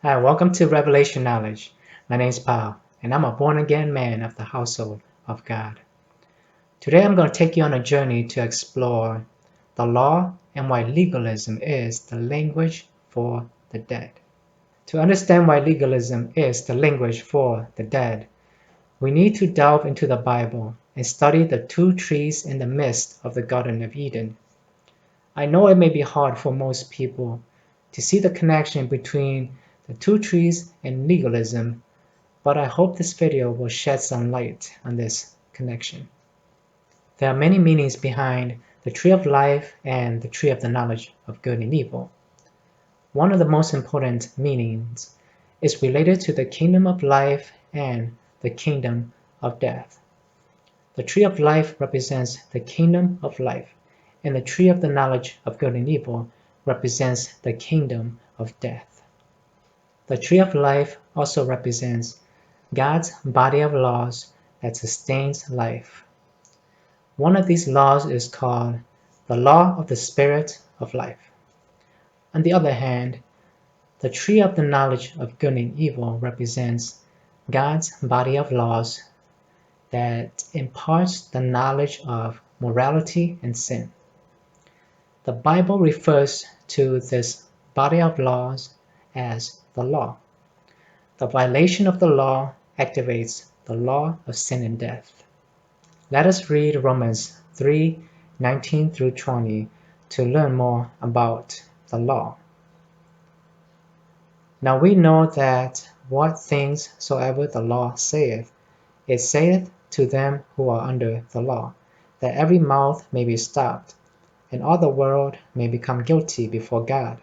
Hi, welcome to Revelation Knowledge. My name is Paul, and I'm a born again man of the household of God. Today I'm going to take you on a journey to explore the law and why legalism is the language for the dead. To understand why legalism is the language for the dead, we need to delve into the Bible and study the two trees in the midst of the Garden of Eden. I know it may be hard for most people to see the connection between the two trees and legalism, but I hope this video will shed some light on this connection. There are many meanings behind the tree of life and the tree of the knowledge of good and evil. One of the most important meanings is related to the kingdom of life and the kingdom of death. The tree of life represents the kingdom of life, and the tree of the knowledge of good and evil represents the kingdom of death. The tree of life also represents God's body of laws that sustains life. One of these laws is called the law of the spirit of life. On the other hand, the tree of the knowledge of good and evil represents God's body of laws that imparts the knowledge of morality and sin. The Bible refers to this body of laws as the law. The violation of the law activates the law of sin and death. Let us read Romans 3:19 through 20 to learn more about the law. Now we know that what things soever the law saith, it saith to them who are under the law, that every mouth may be stopped, and all the world may become guilty before God.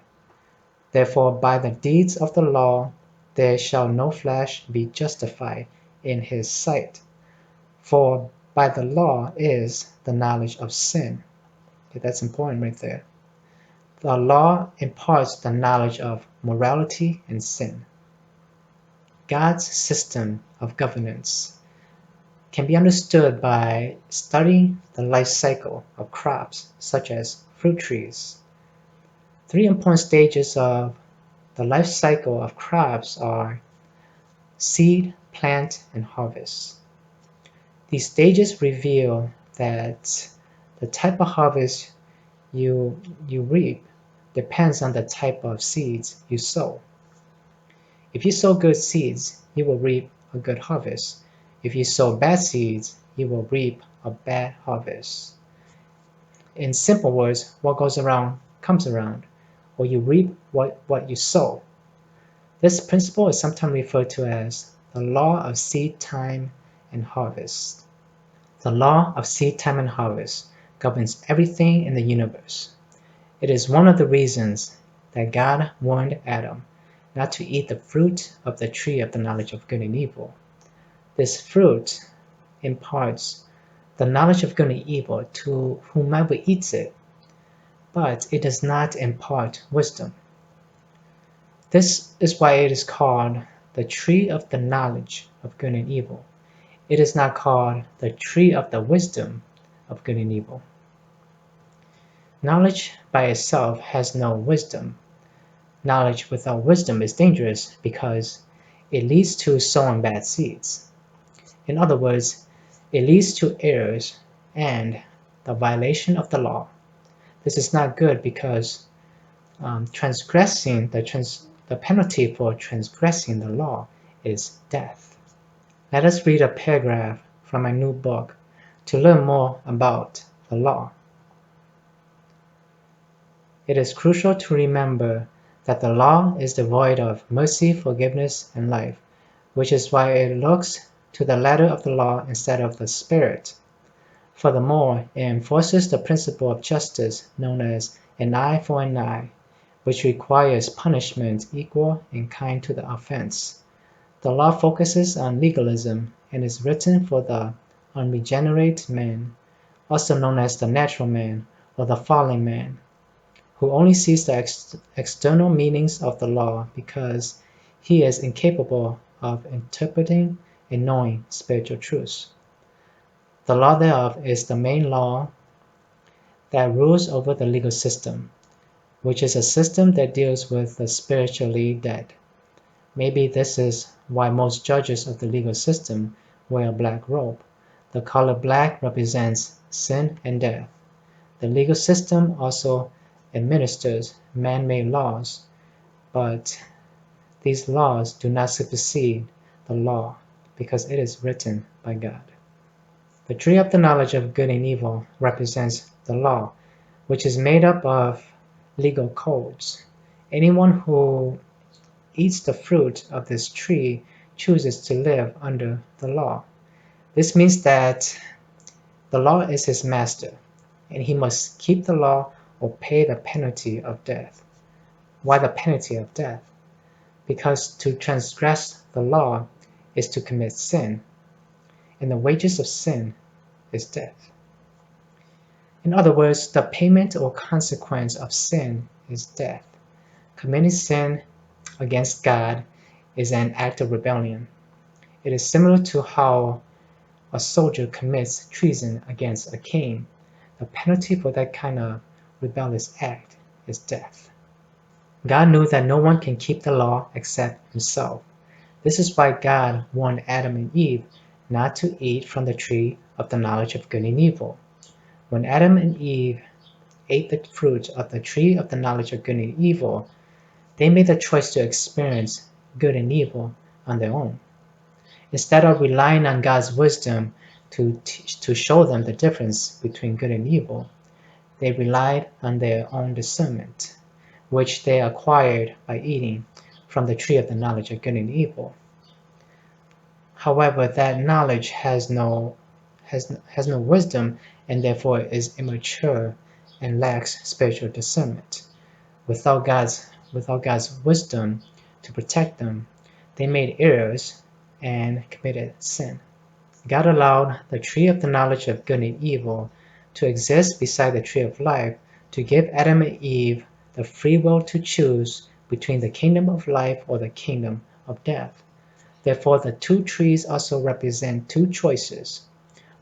Therefore by the deeds of the law there shall no flesh be justified in his sight. For by the law is the knowledge of sin. Okay, that's important right there. The law imparts the knowledge of morality and sin. God's system of governance can be understood by studying the life cycle of crops such as fruit trees. Three important stages of the life cycle of crops are seed, plant, and harvest. These stages reveal that the type of harvest you reap depends on the type of seeds you sow. If you sow good seeds, you will reap a good harvest. If you sow bad seeds, you will reap a bad harvest. In simple words, what goes around comes around, or you reap what you sow. This principle is sometimes referred to as the law of seed time and harvest. The law of seed time and harvest governs everything in the universe. It is one of the reasons that God warned Adam not to eat the fruit of the tree of the knowledge of good and evil. This fruit imparts the knowledge of good and evil to whomever eats it, but it does not impart wisdom. This is why it is called the tree of the knowledge of good and evil. It is not called the tree of the wisdom of good and evil. Knowledge by itself has no wisdom. Knowledge without wisdom is dangerous because it leads to sowing bad seeds. In other words, it leads to errors and the violation of the law. This is not good because the penalty for transgressing the law is death. Let us read a paragraph from my new book to learn more about the law. It is crucial to remember that the law is devoid of mercy, forgiveness, and life, which is why it looks to the letter of the law instead of the spirit. Furthermore, it enforces the principle of justice known as an eye for an eye, which requires punishment equal in kind to the offense. The law focuses on legalism and is written for the unregenerate man, also known as the natural man or the fallen man, who only sees the external meanings of the law because he is incapable of interpreting and knowing spiritual truths. The law thereof is the main law that rules over the legal system, which is a system that deals with the spiritually dead. Maybe this is why most judges of the legal system wear a black robe. The color black represents sin and death. The legal system also administers man-made laws, but these laws do not supersede the law because it is written by God. The tree of the knowledge of good and evil represents the law, which is made up of legal codes. Anyone who eats the fruit of this tree chooses to live under the law. This means that the law is his master, and he must keep the law or pay the penalty of death. Why the penalty of death? Because to transgress the law is to commit sin, and the wages of sin is death. In other words, the payment or consequence of sin is death. Committing sin against God is an act of rebellion. It is similar to how a soldier commits treason against a king. The penalty for that kind of rebellious act is death. God knew that no one can keep the law except himself. This is why God warned Adam and Eve not to eat from the tree of the knowledge of good and evil. When Adam and Eve ate the fruit of the tree of the knowledge of good and evil, they made the choice to experience good and evil on their own. Instead of relying on God's wisdom to show them the difference between good and evil, they relied on their own discernment, which they acquired by eating from the tree of the knowledge of good and evil. However, that knowledge has no wisdom and therefore is immature and lacks spiritual discernment. Without God's wisdom to protect them, they made errors and committed sin. God allowed the tree of the knowledge of good and evil to exist beside the tree of life to give Adam and Eve the free will to choose between the kingdom of life or the kingdom of death. Therefore, the two trees also represent two choices,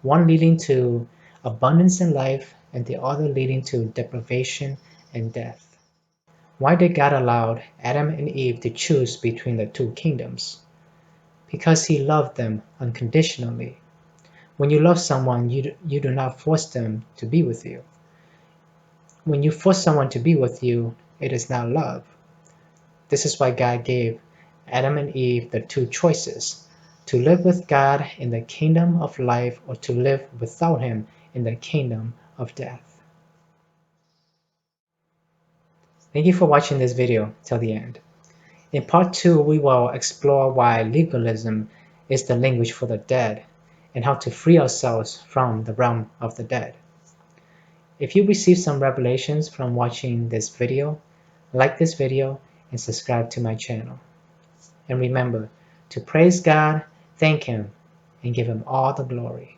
one leading to abundance in life and the other leading to deprivation and death. Why did God allow Adam and Eve to choose between the two kingdoms? Because he loved them unconditionally. When you love someone, you do not force them to be with you. When you force someone to be with you, it is not love. This is why God gave Adam and Eve the two choices, to live with God in the kingdom of life or to live without him in the kingdom of death. Thank you for watching this video till the end. In part 2, we will explore why legalism is the language for the dead and how to free ourselves from the realm of the dead. If you received some revelations from watching this video, like this video and subscribe to my channel. And remember to praise God, thank him, and give him all the glory.